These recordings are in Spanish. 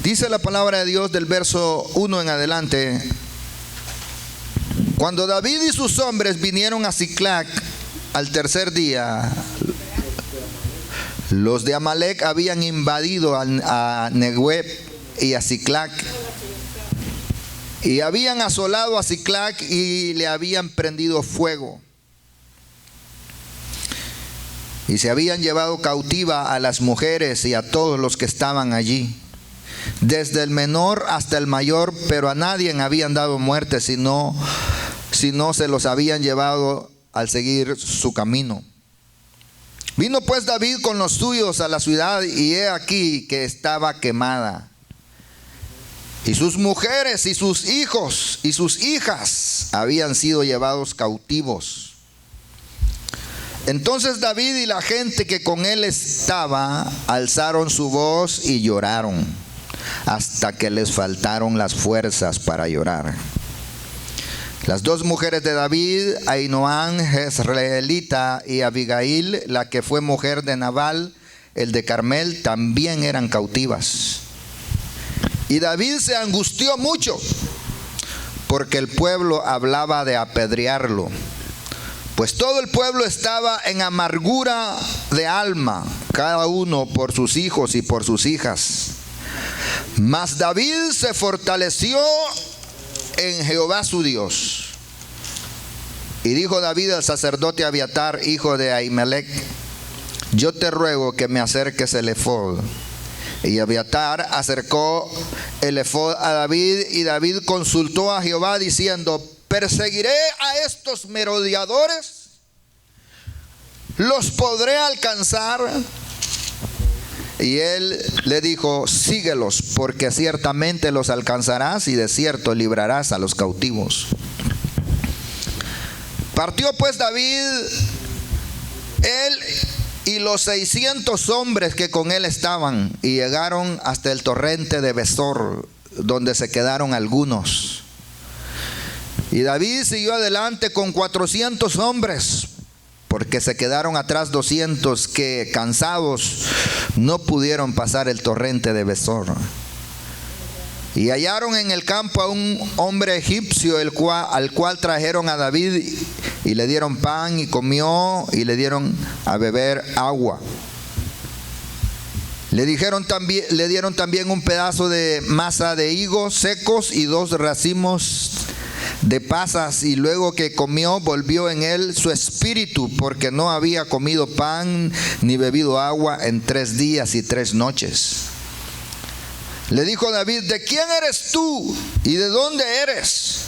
Dice la palabra de Dios del verso 1 en adelante: cuando David y sus hombres vinieron a Siclac al tercer día, los de Amalec habían invadido a Negueb y a Siclac, y habían asolado a Siclac y le habían prendido fuego. Y se habían llevado cautiva a las mujeres y a todos los que estaban allí, desde el menor hasta el mayor, pero a nadie habían dado muerte, sino se los habían llevado al seguir su camino. Vino pues David con los suyos a la ciudad, y he aquí que estaba quemada, y sus mujeres y sus hijos y sus hijas habían sido llevados cautivos. Entonces David y la gente que con él estaba alzaron su voz y lloraron hasta que les faltaron las fuerzas para llorar. Las dos mujeres de David, Ahinoam jezreelita y Abigail, la que fue mujer de Nabal, el de Carmel, también eran cautivas. Y David se angustió mucho porque el pueblo hablaba de apedrearlo, pues todo el pueblo estaba en amargura de alma, cada uno por sus hijos y por sus hijas. Mas David se fortaleció en Jehová su Dios. Y dijo David al sacerdote Abiatar, hijo de Ahimelech: yo te ruego que me acerques el efod. Y Abiatar acercó el efod a David, y David consultó a Jehová diciendo: ¿perseguiré a estos merodeadores? ¿Los podré alcanzar? Y él le dijo: síguelos, porque ciertamente los alcanzarás, y de cierto librarás a los cautivos. Partió pues David, él y los 600 hombres que con él estaban, y llegaron hasta el torrente de Besor, donde se quedaron algunos. Y David siguió adelante con 400 hombres, porque se quedaron atrás 200 que, cansados, no pudieron pasar el torrente de Besor. Y hallaron en el campo a un hombre egipcio, al cual trajeron a David, y le dieron pan y comió, y le dieron a beber agua. Le dieron también un pedazo de masa de higos secos y 2 racimos de pasas, y luego que comió volvió en él su espíritu, porque no había comido pan ni bebido agua en 3 días y 3 noches. Le dijo David: ¿de quién eres tú y de dónde eres?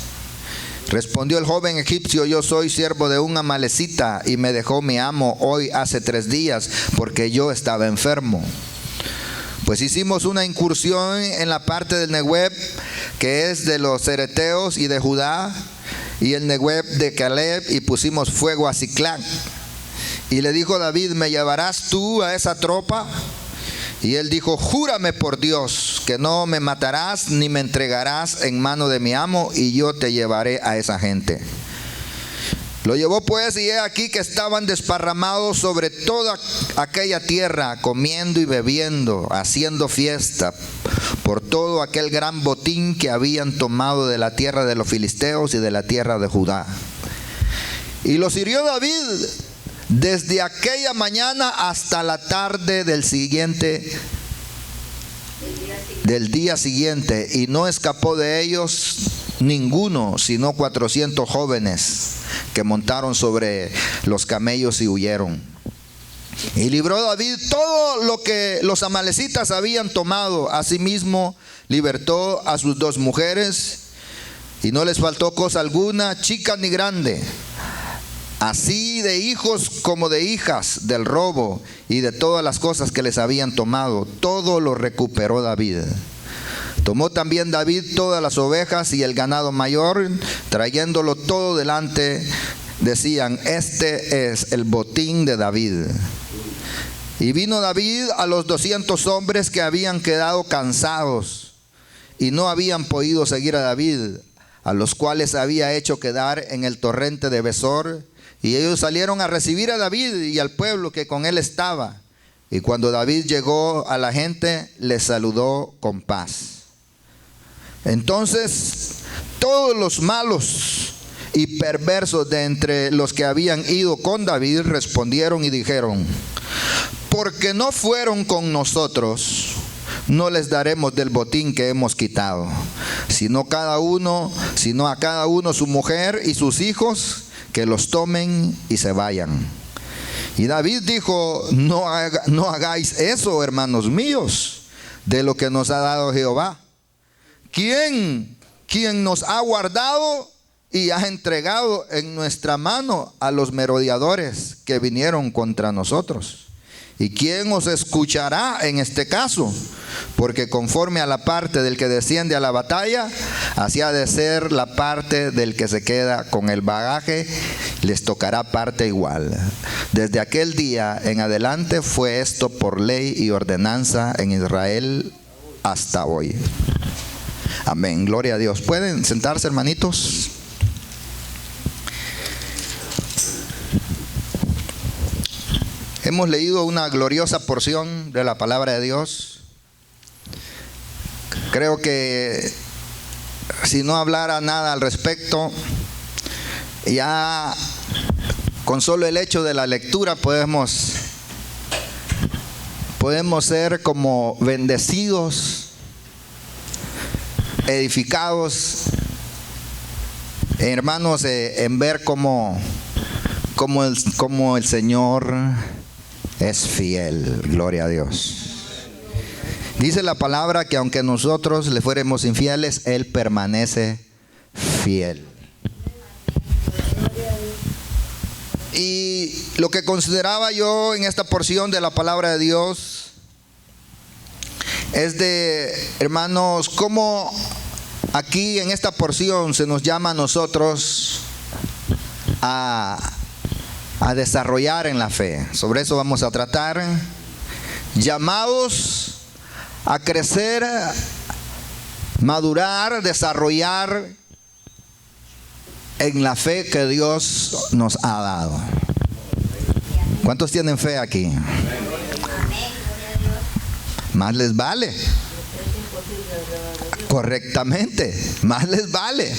Respondió el joven egipcio: yo soy siervo de un amalecita, y me dejó mi amo hoy hace 3 días, porque yo estaba enfermo. Pues hicimos una incursión en la parte del Negueb, que es de los cereteos y de Judá, y el Negueb de Caleb, y pusimos fuego a Siclac. Y le dijo David: ¿me llevarás tú a esa tropa? Y él dijo: júrame por Dios que no me matarás ni me entregarás en mano de mi amo, y yo te llevaré a esa gente. Lo llevó pues, y he aquí que estaban desparramados sobre toda aquella tierra, comiendo y bebiendo, haciendo fiesta, por todo aquel gran botín que habían tomado de la tierra de los filisteos y de la tierra de Judá. Y los hirió David desde aquella mañana hasta la tarde del día siguiente, y no escapó de ellos ninguno, sino 400 jóvenes que montaron sobre los camellos y huyeron. Y libró David todo lo que los amalecitas habían tomado. Asimismo libertó a sus 2 mujeres, y no les faltó cosa alguna, chica ni grande, así de hijos como de hijas, del robo y de todas las cosas que les habían tomado. Todo lo recuperó David. Tomó también David todas las ovejas y el ganado mayor, trayéndolo todo delante, decían: este es el botín de David. Y vino David a los 200 hombres que habían quedado cansados y no habían podido seguir a David, a los cuales había hecho quedar en el torrente de Besor. Y ellos salieron a recibir a David y al pueblo que con él estaba. Y cuando David llegó a la gente, les saludó con paz. Entonces, todos los malos y perversos de entre los que habían ido con David respondieron y dijeron: porque no fueron con nosotros, no les daremos del botín que hemos quitado, sino a cada uno su mujer y sus hijos, que los tomen y se vayan. Y David dijo: no hagáis eso, hermanos míos, de lo que nos ha dado Jehová. ¿Quién nos ha guardado y ha entregado en nuestra mano a los merodeadores que vinieron contra nosotros? ¿Y quién os escuchará en este caso? Porque conforme a la parte del que desciende a la batalla, así ha de ser la parte del que se queda con el bagaje, les tocará parte igual. Desde aquel día en adelante fue esto por ley y ordenanza en Israel hasta hoy. Amén, gloria a Dios. ¿Pueden sentarse, hermanitos? Hemos leído una gloriosa porción de la palabra de Dios. Creo que si no hablara nada al respecto, ya con solo el hecho de la lectura podemos ser como bendecidos, edificados, hermanos, en ver cómo el Señor es fiel. Gloria a Dios. Dice la palabra que aunque nosotros le fuéramos infieles, Él permanece fiel. Y lo que consideraba yo en esta porción de la palabra de Dios es de, hermanos, cómo aquí en esta porción se nos llama a nosotros a desarrollar en la fe. Sobre eso vamos a tratar. Llamados a crecer, madurar, desarrollar en la fe que Dios nos ha dado. ¿Cuántos tienen fe aquí? Más les vale. Correctamente, más les vale.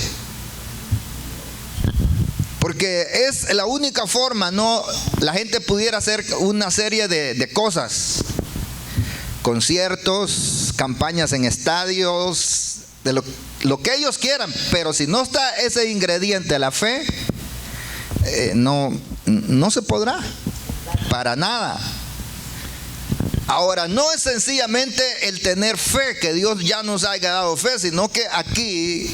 Porque es la única forma, ¿no? La gente pudiera hacer una serie de cosas, conciertos, campañas en estadios, de lo que ellos quieran, pero si no está ese ingrediente, la fe, no se podrá, para nada. Ahora, no es sencillamente el tener fe, que Dios ya nos haya dado fe, sino que aquí,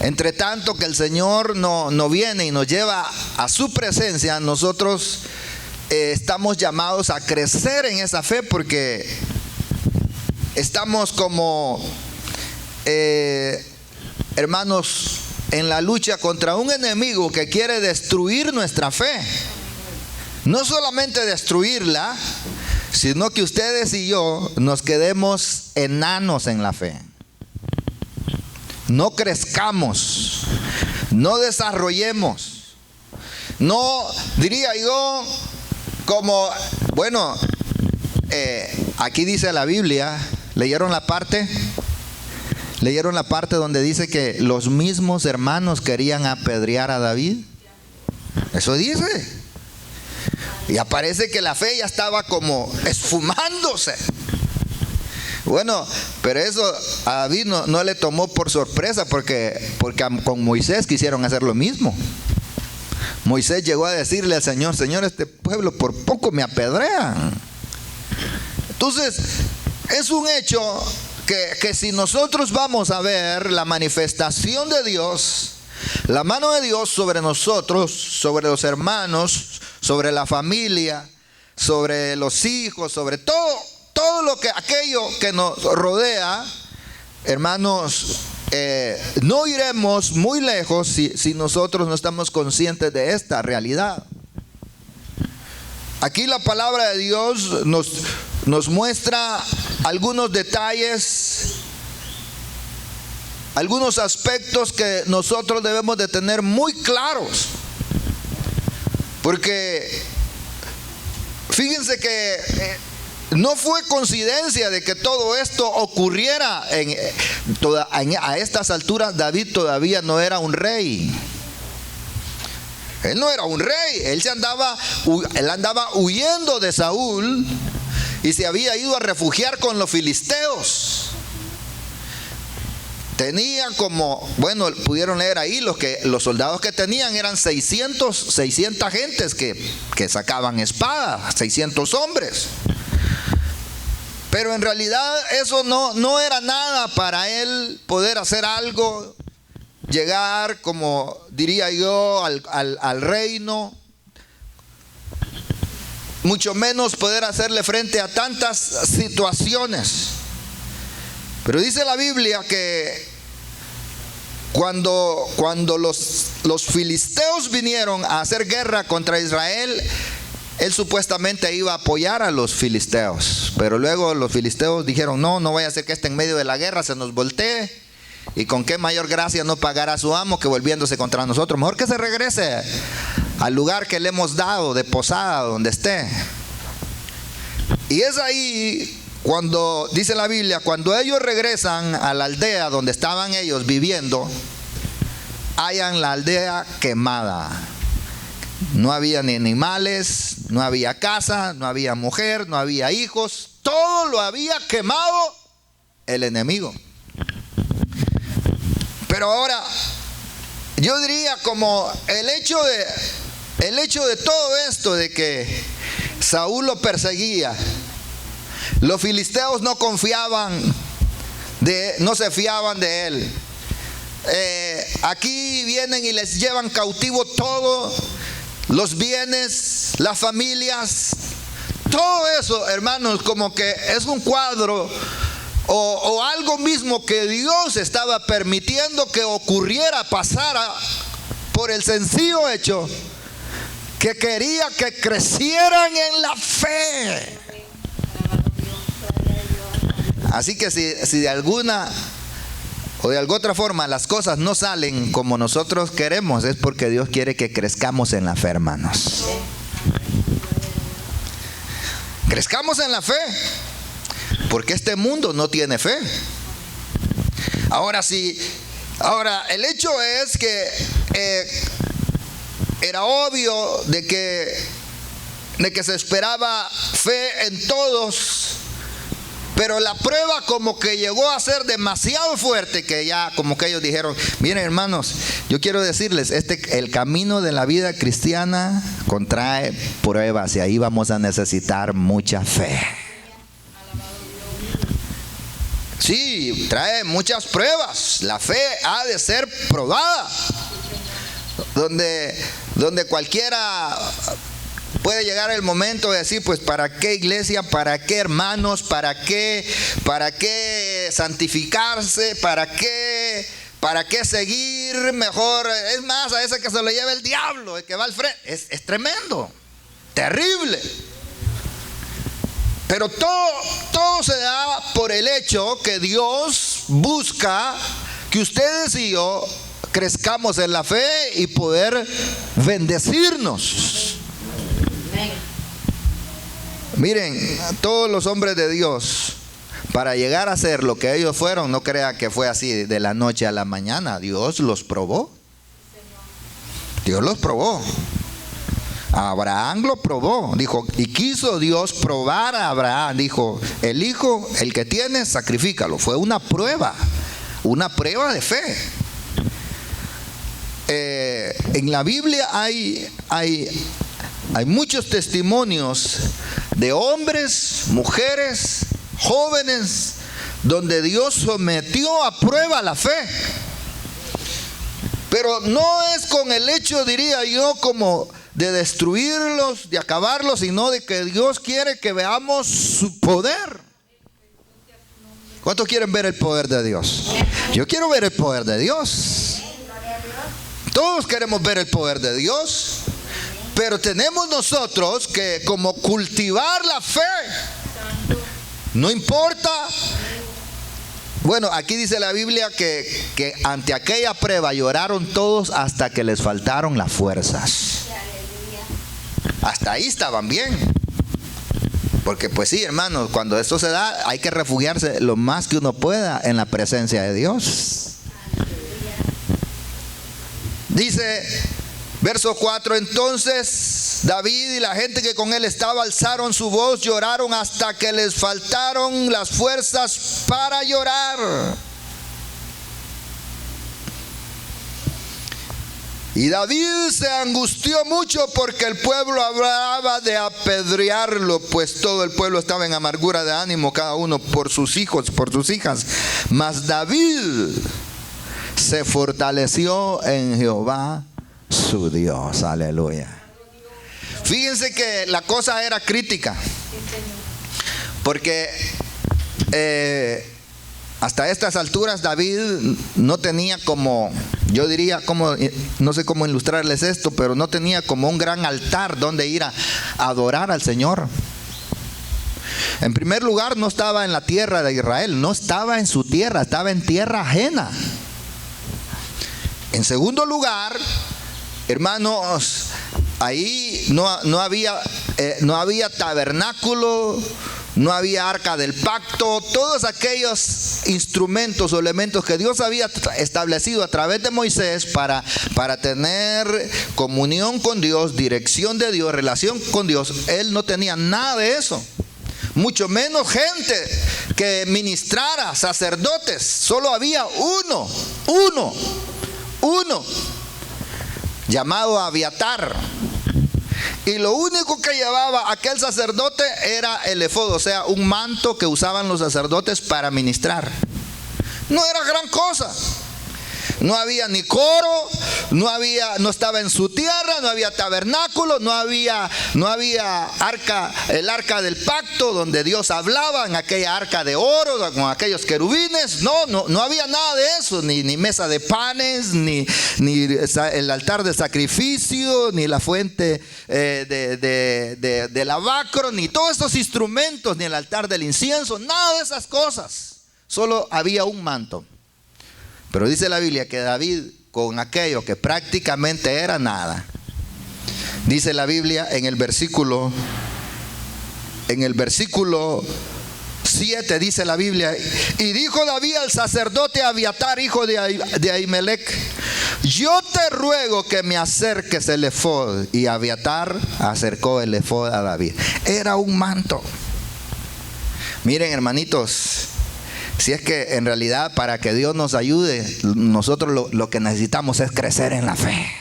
entre tanto que el Señor no viene y nos lleva a su presencia, nosotros estamos llamados a crecer en esa fe, porque estamos como hermanos en la lucha contra un enemigo que quiere destruir nuestra fe. No solamente destruirla, sino que ustedes y yo nos quedemos enanos en la fe. No crezcamos, no desarrollemos, no, diría yo, como, bueno, aquí dice la Biblia, ¿leyeron la parte? ¿Leyeron la parte donde dice que los mismos hermanos querían apedrear a David? Eso dice. Y aparece que la fe ya estaba como esfumándose. Bueno, pero eso a David no le tomó por sorpresa, porque con Moisés quisieron hacer lo mismo. Moisés llegó a decirle al Señor: Señor, este pueblo por poco me apedrean. Entonces, es un hecho que si nosotros vamos a ver la manifestación de Dios, la mano de Dios sobre nosotros, sobre los hermanos, sobre la familia, sobre los hijos, sobre todo aquello que nos rodea, hermanos, no iremos muy lejos si nosotros no estamos conscientes de esta realidad. Aquí la palabra de Dios nos muestra algunos detalles, algunos aspectos que nosotros debemos de tener muy claros, porque Fíjense que no fue coincidencia de que todo esto ocurriera a estas alturas. David todavía no era un rey. Él no era un rey. Él andaba huyendo de Saúl y se había ido a refugiar con los filisteos. Tenían pudieron leer ahí, los soldados que tenían eran 600 gentes que sacaban espadas, 600 hombres. Pero en realidad eso no era nada para él poder hacer algo, llegar, como diría yo, al reino, mucho menos poder hacerle frente a tantas situaciones. Pero dice la Biblia que cuando los filisteos vinieron a hacer guerra contra Israel, él supuestamente iba a apoyar a los filisteos. Pero luego los filisteos dijeron: no vaya a ser que esté en medio de la guerra, se nos voltee, y con qué mayor gracia no pagará su amo que volviéndose contra nosotros. Mejor que se regrese al lugar que le hemos dado de posada, donde esté. Y es ahí cuando dice la Biblia, cuando ellos regresan a la aldea donde estaban ellos viviendo, hallan la aldea quemada. No había ni animales, no había casa, no había mujer, no había hijos. Todo lo había quemado el enemigo. Pero ahora, yo diría, como el hecho de todo esto, de que Saúl lo perseguía, los filisteos no se fiaban de él. Aquí vienen y les llevan cautivo todo, los bienes, las familias, todo eso, hermanos, como que es un cuadro o algo mismo que Dios estaba permitiendo que ocurriera, pasara, por el sencillo hecho que quería que crecieran en la fe. Así que si de alguna o de alguna otra forma las cosas no salen como nosotros queremos, es porque Dios quiere que crezcamos en la fe, hermanos. Crezcamos en la fe, porque este mundo no tiene fe. Ahora el hecho es que era obvio de que se esperaba fe en todos. Pero la prueba como que llegó a ser demasiado fuerte, que ya como que ellos dijeron: miren, hermanos, yo quiero decirles, el camino de la vida cristiana contrae pruebas, y ahí vamos a necesitar mucha fe. Sí, trae muchas pruebas. La fe ha de ser probada. Donde cualquiera puede llegar el momento de decir: pues ¿para qué iglesia? ¿Para qué hermanos? ¿Para qué santificarse? ¿Para qué seguir? Mejor, es más, a ese que se lo lleva el diablo, el que va al frente. Es tremendo, terrible. Pero todo se da por el hecho que Dios busca que ustedes y yo crezcamos en la fe y poder bendecirnos. Miren, todos los hombres de Dios, para llegar a ser lo que ellos fueron, no crea que fue así de la noche a la mañana. Dios los probó. Dios los probó. Abraham lo probó, dijo, y quiso Dios probar a Abraham. Dijo: el hijo, el que tienes, sacrifícalo. Fue una prueba de fe. En la Biblia hay muchos testimonios de hombres, mujeres, jóvenes, donde Dios sometió a prueba la fe. Pero no es con el hecho, diría yo, como de destruirlos, de acabarlos, sino de que Dios quiere que veamos su poder. ¿Cuántos quieren ver el poder de Dios? Yo quiero ver el poder de Dios. Todos queremos ver el poder de Dios. Pero tenemos nosotros que como cultivar la fe. No importa. Bueno, aquí dice la Biblia que ante aquella prueba lloraron todos hasta que les faltaron las fuerzas. Hasta ahí estaban bien. Porque pues sí, hermanos, cuando esto se da, hay que refugiarse lo más que uno pueda en la presencia de Dios. Dice, verso 4, entonces David y la gente que con él estaba alzaron su voz, lloraron hasta que les faltaron las fuerzas para llorar. Y David se angustió mucho porque el pueblo hablaba de apedrearlo, pues todo el pueblo estaba en amargura de ánimo, cada uno por sus hijos, por sus hijas. Mas David se fortaleció en Jehová su Dios. Aleluya. Fíjense que la cosa era crítica, porque hasta estas alturas David no tenía como, yo diría, como, no sé cómo ilustrarles esto, pero no tenía como un gran altar donde ir a adorar al Señor. En primer lugar, no estaba en la tierra de Israel, no estaba en su tierra, estaba en tierra ajena. En segundo lugar, hermanos, ahí no había tabernáculo, no había arca del pacto, todos aquellos instrumentos o elementos que Dios había establecido a través de Moisés para tener comunión con Dios, dirección de Dios, relación con Dios. Él no tenía nada de eso, mucho menos gente que ministrara, sacerdotes. Solo había uno, llamado Abiatar. Y lo único que llevaba aquel sacerdote era el efod, o sea, un manto que usaban los sacerdotes para ministrar. No era gran cosa. No había ni coro, no estaba en su tierra, no había tabernáculo, no había arca, el arca del pacto donde Dios hablaba, en aquella arca de oro con aquellos querubines. No había nada de eso, ni mesa de panes, ni el altar de sacrificio, ni la fuente de lavacro, ni todos estos instrumentos, ni el altar del incienso, nada de esas cosas. Solo había un manto. Pero dice la Biblia que David, con aquello que prácticamente era nada, dice la Biblia en el versículo 7, dice la Biblia, y dijo David al sacerdote Abiatar, hijo de Ahimelech, yo te ruego que me acerques el efod. Y Abiatar acercó el efod a David. Era un manto. Miren, hermanitos, si es que en realidad para que Dios nos ayude, nosotros lo que necesitamos es crecer en la fe.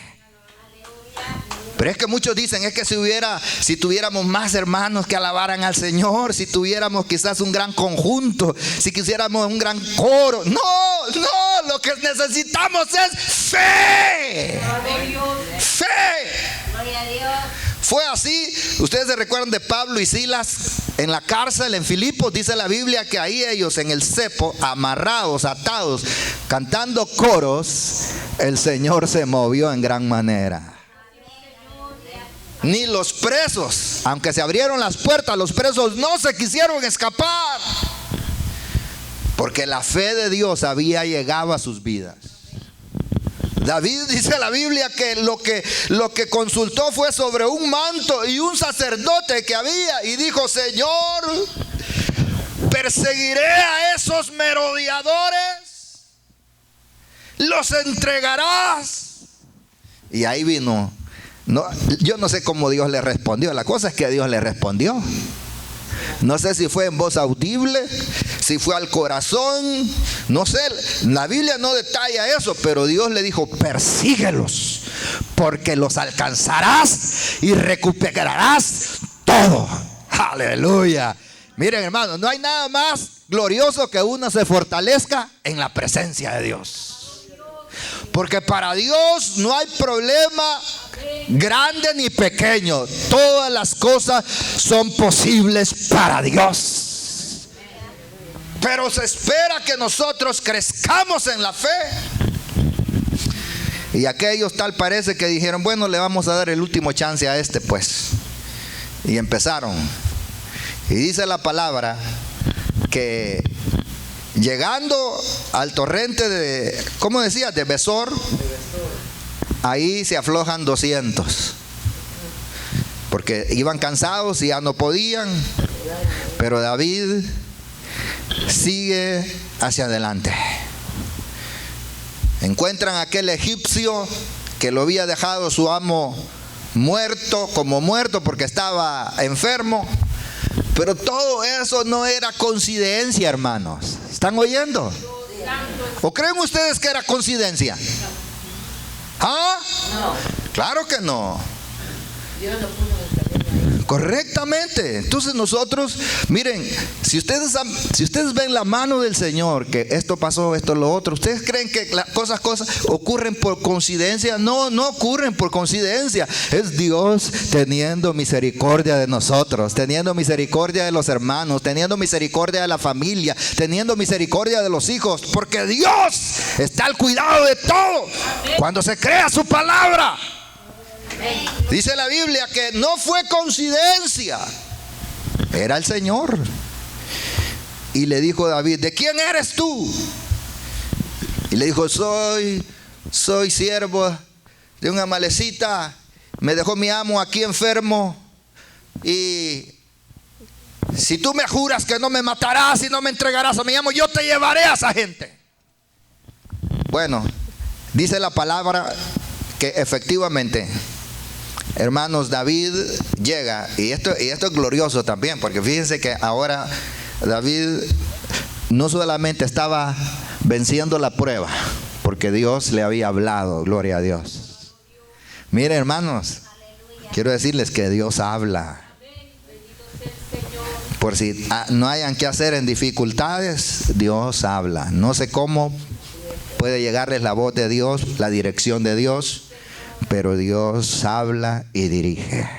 Pero es que muchos dicen, es que si tuviéramos más hermanos que alabaran al Señor, si tuviéramos quizás un gran conjunto, si quisiéramos un gran coro. No, lo que necesitamos es fe. Fe. Gloria a Dios. Fue así. Ustedes se recuerdan de Pablo y Silas en la cárcel en Filipos. Dice la Biblia que ahí ellos en el cepo, amarrados, atados, cantando coros, el Señor se movió en gran manera. Ni los presos, aunque se abrieron las puertas, los presos no se quisieron escapar, porque la fe de Dios había llegado a sus vidas. David, dice la Biblia, que lo que consultó fue sobre un manto y un sacerdote que había, y dijo: Señor, perseguiré a esos merodeadores, los entregarás. Y ahí vino. Yo no sé cómo Dios le respondió. La cosa es que Dios le respondió. No sé si fue en voz audible, si fue al corazón, no sé. La Biblia no detalla eso, pero Dios le dijo: persíguelos, porque los alcanzarás y recuperarás todo. Aleluya. Miren, hermanos, no hay nada más glorioso que uno se fortalezca en la presencia de Dios. Porque para Dios no hay problema grande ni pequeño. Todas las cosas son posibles para Dios. Pero se espera que nosotros crezcamos en la fe. Y aquellos tal parece que dijeron: bueno, le vamos a dar el último chance a este, pues. Y empezaron. Y dice la palabra que llegando al torrente de, ¿cómo decía? De Besor. Ahí se aflojan 200. Porque iban cansados y ya no podían. Pero David sigue hacia adelante. Encuentran a aquel egipcio que lo había dejado su amo muerto, como muerto porque estaba enfermo. Pero todo eso no era coincidencia, hermanos. ¿Están oyendo? ¿O creen ustedes que era coincidencia? ¿Ah? No. Claro que no. Dios lo puso en el camino ahí. Correctamente. Entonces nosotros, miren, si ustedes ven la mano del Señor, que esto pasó, esto, lo otro, ¿ustedes creen que las cosas ocurren por coincidencia? No, no ocurren por coincidencia. Es Dios teniendo misericordia de nosotros, teniendo misericordia de los hermanos, teniendo misericordia de la familia, teniendo misericordia de los hijos, porque Dios está al cuidado de todo. Cuando se crea su palabra, dice la Biblia que no fue coincidencia, era el Señor. Y le dijo David: ¿de quién eres tú? Y le dijo: soy siervo de un amalecita. Me dejó mi amo aquí enfermo, y si tú me juras que no me matarás y no me entregarás a mi amo, yo te llevaré a esa gente. Bueno, dice la palabra que efectivamente, hermanos, David llega, y esto es glorioso también, porque fíjense que ahora David no solamente estaba venciendo la prueba, porque Dios le había hablado, gloria a Dios. Miren, hermanos, quiero decirles que Dios habla. Por si no hayan que hacer en dificultades, Dios habla. No sé cómo puede llegarles la voz de Dios, la dirección de Dios, pero Dios habla y dirige.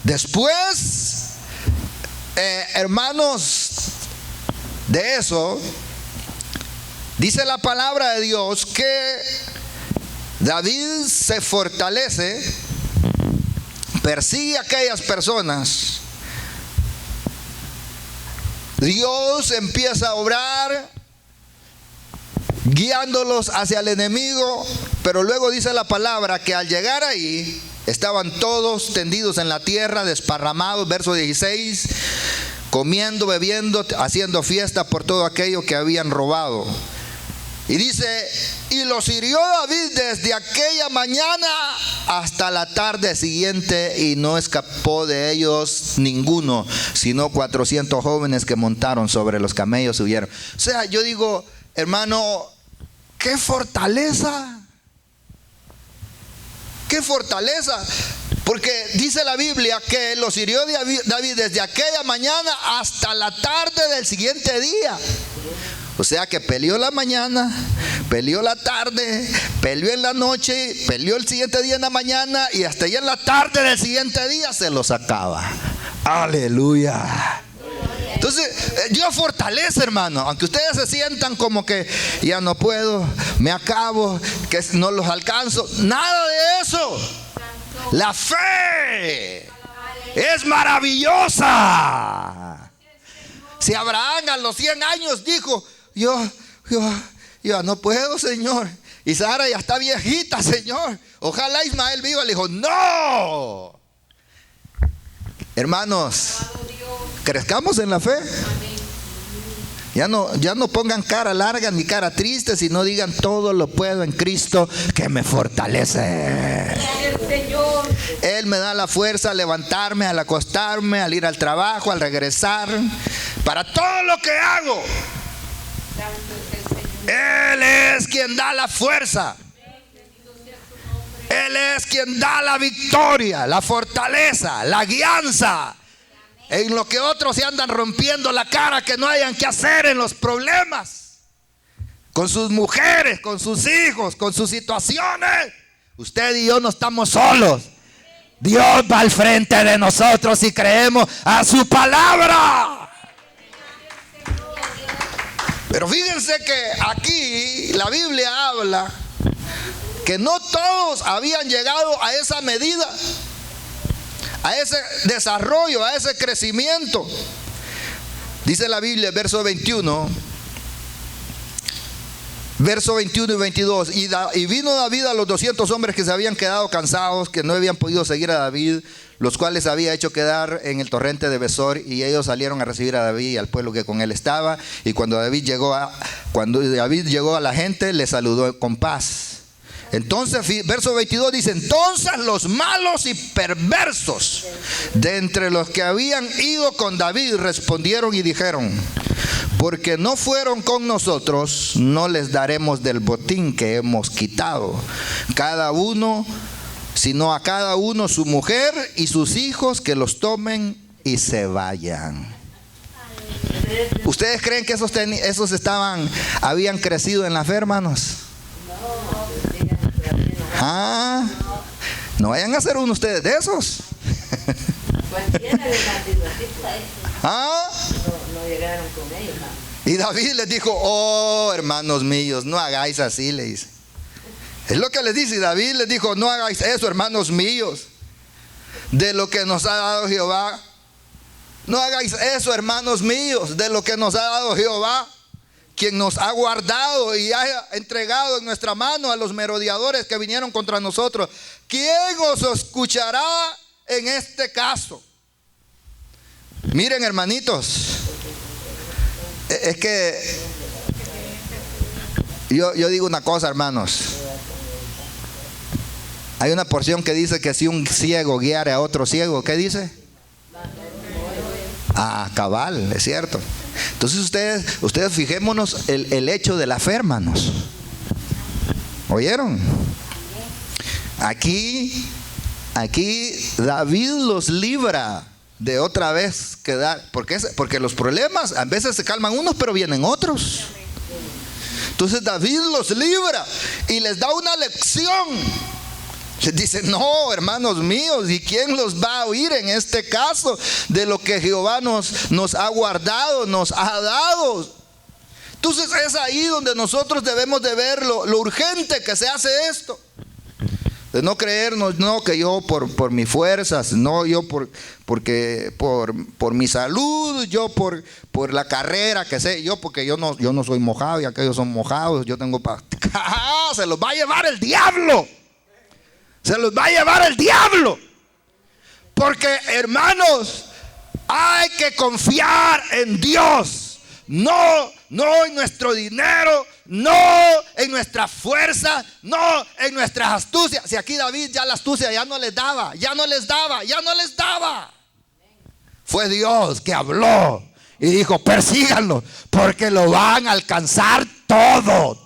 Después, hermanos, de eso, dice la palabra de Dios que David se fortalece, persigue a aquellas personas. Dios empieza a obrar, guiándolos hacia el enemigo. Pero luego dice la palabra que al llegar ahí, estaban todos tendidos en la tierra, desparramados, verso 16, comiendo, bebiendo, haciendo fiesta por todo aquello que habían robado. Y dice: y los hirió David desde aquella mañana hasta la tarde siguiente, y no escapó de ellos ninguno, sino 400 jóvenes que montaron sobre los camellos y huyeron. O sea, yo digo, hermano, qué fortaleza. ¡Qué fortaleza! Porque dice la Biblia que los hirió David desde aquella mañana hasta la tarde del siguiente día. O sea que peleó la mañana, peleó la tarde, peleó en la noche, peleó el siguiente día en la mañana, y hasta ya en la tarde del siguiente día se lo sacaba. Aleluya. Entonces, Dios fortalece, hermano. Aunque ustedes se sientan como que ya no puedo, me acabo, que no los alcanzo. Nada de eso. La fe es maravillosa. Si Abraham a los 100 años dijo: yo no puedo, Señor. Y Sara ya está viejita, Señor. Ojalá Ismael viva. Le dijo: no. Hermanos, crezcamos en la fe. Ya no pongan cara larga ni cara triste, sino digan: todo lo puedo en Cristo que me fortalece. Él me da la fuerza al levantarme, al acostarme, al ir al trabajo, al regresar, para todo lo que hago. Él es quien da la fuerza. Él es quien da la victoria, la fortaleza, la guianza. En lo que otros se andan rompiendo la cara, que no hayan que hacer en los problemas, con sus mujeres, con sus hijos, con sus situaciones. Usted y yo no estamos solos. Dios va al frente de nosotros y creemos a su palabra. Pero fíjense que aquí la Biblia habla que no todos habían llegado a esa medida, a ese desarrollo, a ese crecimiento. Dice la Biblia, verso 21 y 22. Y vino David a los 200 hombres que se habían quedado cansados, que no habían podido seguir a David. los cuales había hecho quedar en el torrente de Besor, y ellos salieron a recibir a David y al pueblo que con él estaba. Y cuando David llegó a la gente, le saludó con paz. Entonces, verso 22 dice: entonces los malos y perversos de entre los que habían ido con David respondieron y dijeron: porque no fueron con nosotros, no les daremos del botín que hemos quitado, sino a cada uno su mujer y sus hijos, que los tomen y se vayan. ¿Ustedes creen que esos habían crecido en la fe, hermanos? No vayan a ser uno ustedes de esos. No llegaron con ellos. Y David les dijo: oh, hermanos míos, no hagáis así, le dice. Es lo que les dice. Y David les dijo: no hagáis eso, hermanos míos, de lo que nos ha dado Jehová. No hagáis eso, hermanos míos, de lo que nos ha dado Jehová, quien nos ha guardado y ha entregado en nuestra mano a los merodeadores que vinieron contra nosotros. ¿Quién os escuchará en este caso? Miren, hermanitos, es que yo digo una cosa, hermanos. Hay una porción que dice que si un ciego guiara a otro ciego, ¿qué dice? Cabal, es cierto. Entonces ustedes fijémonos el hecho de la fe, hermanos. ¿Oyeron? Aquí David los libra de otra vez quedar, porque los problemas a veces se calman unos, pero vienen otros. Entonces David los libra y les da una lección. Les dice: no, hermanos míos, ¿y quién los va a oír en este caso de lo que Jehová nos ha guardado, nos ha dado? Entonces es ahí donde nosotros debemos de ver lo urgente que se hace esto. De no creernos, no, que yo por mis fuerzas, no, yo por mi salud, yo por la carrera que sé, yo porque yo no soy mojado y aquellos son mojados, yo tengo se los va a llevar el diablo. Se los va a llevar el diablo. Porque, hermanos, hay que confiar en Dios. No en nuestro dinero, no en nuestra fuerza, no en nuestras astucias. Si aquí David ya la astucia ya no les daba. Fue Dios que habló y dijo: persíganlo, porque lo van a alcanzar todo.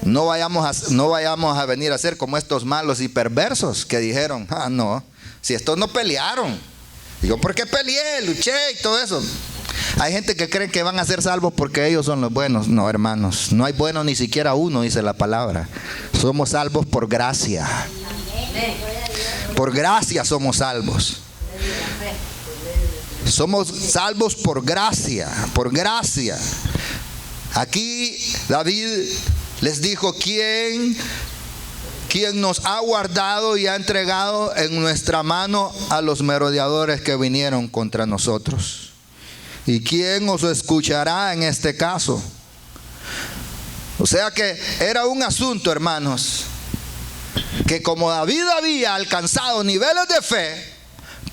No vayamos a venir a ser como estos malos y perversos que dijeron: no, si estos no pelearon. Yo, ¿por qué peleé? Luché y todo eso. Hay gente que cree que van a ser salvos porque ellos son los buenos. No, hermanos, no hay bueno ni siquiera uno, dice la palabra. Somos salvos por gracia. Por gracia somos salvos. Somos salvos por gracia, por gracia. Aquí David les dijo: ¿quién nos ha guardado y ha entregado en nuestra mano a los merodeadores que vinieron contra nosotros? ¿Y quién os escuchará en este caso? O sea que era un asunto, hermanos, que como David había alcanzado niveles de fe,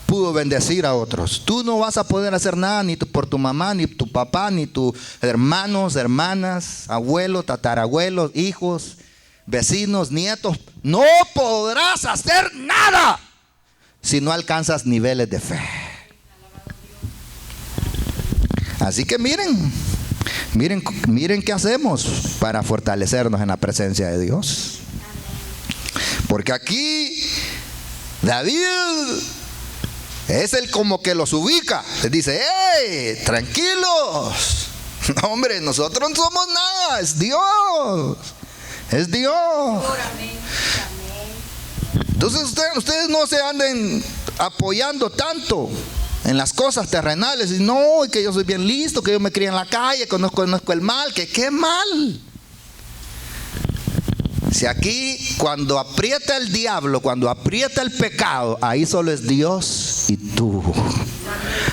pudo bendecir a otros. Tú no vas a poder hacer nada ni por tu mamá, ni tu papá, ni tus hermanos, hermanas, abuelos, tatarabuelos, hijos, vecinos, nietos. No podrás hacer nada si no alcanzas niveles de fe. Así que miren qué hacemos para fortalecernos en la presencia de Dios. Porque aquí David es el como que los ubica. Les dice: ¡hey, tranquilos! No, hombre, nosotros no somos nada, es Dios. Es Dios. Entonces ustedes no se anden apoyando tanto en las cosas terrenales. Y no, que yo soy bien listo, que yo me crié en la calle, conozco el mal. Que qué mal. Si aquí cuando aprieta el diablo, cuando aprieta el pecado, ahí solo es Dios y tú.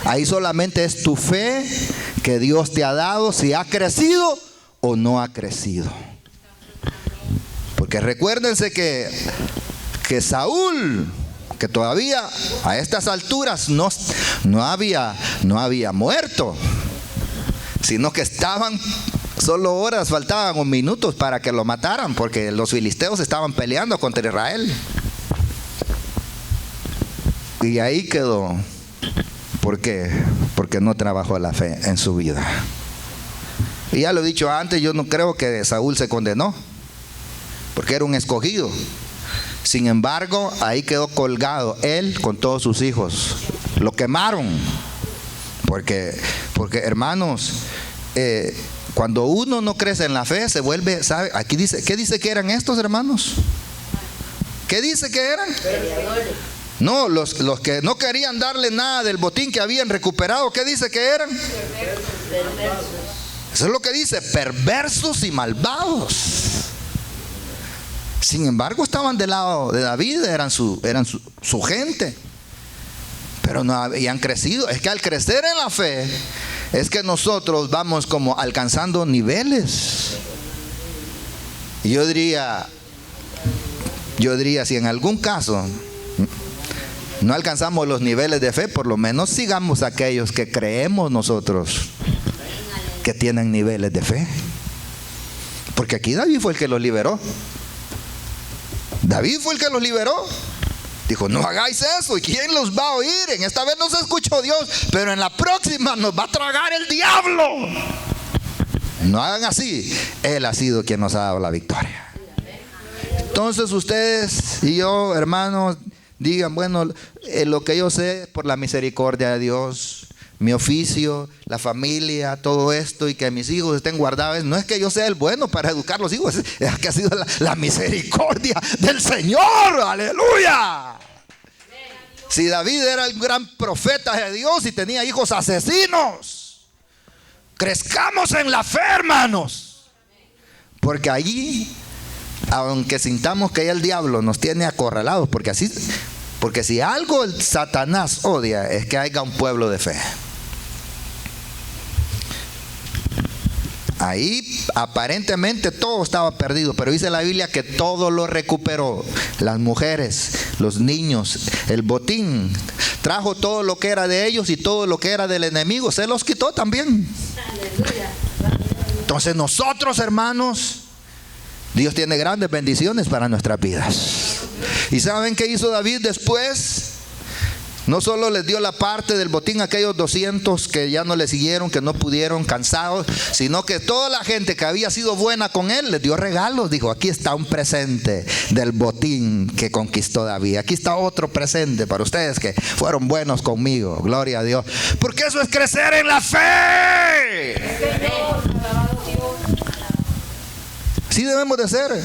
Ahí solamente es tu fe que Dios te ha dado, si ha crecido o no ha crecido. Porque Porque recuérdense que Saúl, que todavía a estas alturas no había muerto, sino que estaban solo horas, faltaban o minutos para que lo mataran, porque los filisteos estaban peleando contra Israel. Y ahí quedó. ¿Por qué? Porque no trabajó la fe en su vida. Y ya lo he dicho antes, yo no creo que Saúl se condenó, porque era un escogido. Sin embargo, ahí quedó colgado él con todos sus hijos. Lo quemaron. Porque hermanos, cuando uno no crece en la fe, se vuelve, ¿sabe? Aquí dice, ¿qué dice que eran estos, hermanos? ¿Qué dice que eran? No, los que no querían darle nada del botín que habían recuperado, ¿qué dice que eran? Eso es lo que dice, perversos y malvados. Sin embargo, estaban del lado de David, eran su gente. Pero no habían crecido. Es que al crecer en la fe, es que nosotros vamos como alcanzando niveles. Y yo diría, si en algún caso no alcanzamos los niveles de fe, por lo menos sigamos aquellos que creemos nosotros que tienen niveles de fe. Porque aquí David fue el que los liberó. David fue el que los liberó. Dijo, no hagáis eso. ¿Y quién los va a oír? En esta vez nos escuchó Dios, pero en la próxima nos va a tragar el diablo. No hagan así. Él ha sido quien nos ha dado la victoria. Entonces ustedes y yo, hermanos, digan, bueno, lo que yo sé por la misericordia de Dios, mi oficio, la familia, todo esto, y que mis hijos estén guardados, no es que yo sea el bueno para educar a los hijos, es que ha sido la misericordia del Señor. Aleluya. Si David era el gran profeta de Dios y tenía hijos asesinos, crezcamos en la fe, hermanos, porque allí, aunque sintamos que el diablo nos tiene acorralados, porque si algo el Satanás odia, es que haya un pueblo de fe. Ahí aparentemente todo estaba perdido, pero dice la Biblia que todo lo recuperó. Las mujeres, los niños, el botín, trajo todo lo que era de ellos y todo lo que era del enemigo, se los quitó también. Entonces nosotros, hermanos, Dios tiene grandes bendiciones para nuestras vidas. ¿Y saben qué hizo David después? No solo les dio la parte del botín a aquellos 200 que ya no le siguieron, que no pudieron, cansados, sino que toda la gente que había sido buena con él les dio regalos. Dijo, aquí está un presente del botín que conquistó David. Aquí está otro presente para ustedes que fueron buenos conmigo. Gloria a Dios. Porque eso es crecer en la fe. Así debemos de ser.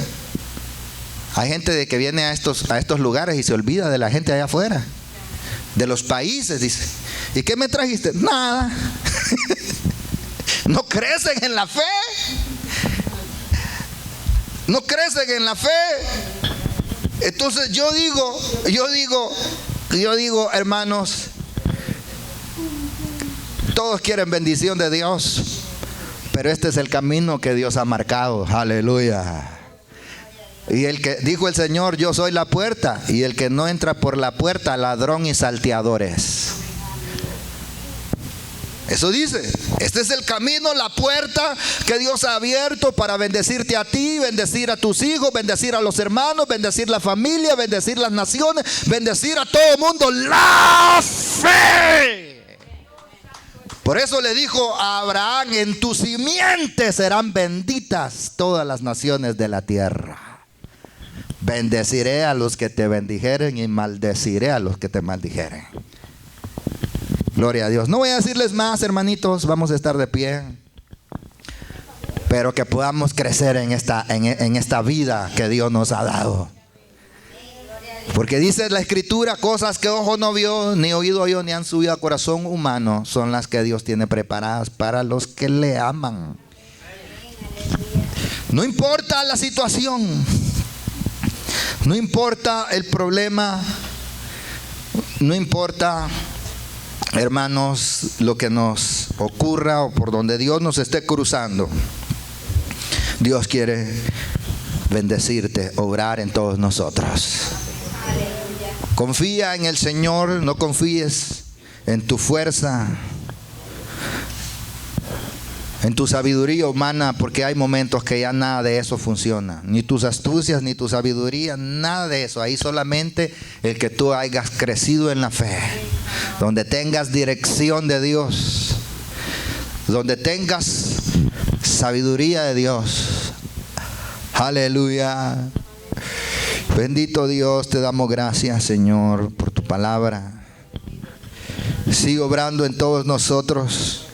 Hay gente que viene a estos lugares y se olvida de la gente allá afuera, de los países. Dice, ¿y qué me trajiste? Nada. No crecen en la fe. No crecen en la fe. Entonces yo digo, hermanos, todos quieren bendición de Dios, pero este es el camino que Dios ha marcado. Aleluya. Y el que dijo el Señor, yo soy la puerta, y el que no entra por la puerta, ladrón y salteadores. Eso dice, este es el camino, la puerta que Dios ha abierto para bendecirte a ti, bendecir a tus hijos, bendecir a los hermanos, bendecir la familia, bendecir las naciones, bendecir a todo el mundo. La fe. Por eso le dijo a Abraham, en tu simiente serán benditas todas las naciones de la tierra. Bendeciré a los que te bendijeren y maldeciré a los que te maldijeren. Gloria a Dios. No voy a decirles más, hermanitos, vamos a estar de pie. Pero que podamos crecer en esta vida que Dios nos ha dado. Porque dice la Escritura, cosas que ojo no vio, ni oído oyó, ni han subido a corazón humano, son las que Dios tiene preparadas para los que le aman. No importa la situación, no importa el problema, no importa, hermanos, lo que nos ocurra o por donde Dios nos esté cruzando. Dios quiere bendecirte, obrar en todos nosotros. Confía en el Señor, no confíes en tu fuerza, en tu sabiduría humana, porque hay momentos que ya nada de eso funciona. Ni tus astucias, ni tu sabiduría, nada de eso. Ahí solamente el que tú hayas crecido en la fe, donde tengas dirección de Dios, donde tengas sabiduría de Dios. Aleluya. Bendito Dios, te damos gracias, Señor, por tu palabra. Sigue obrando en todos nosotros.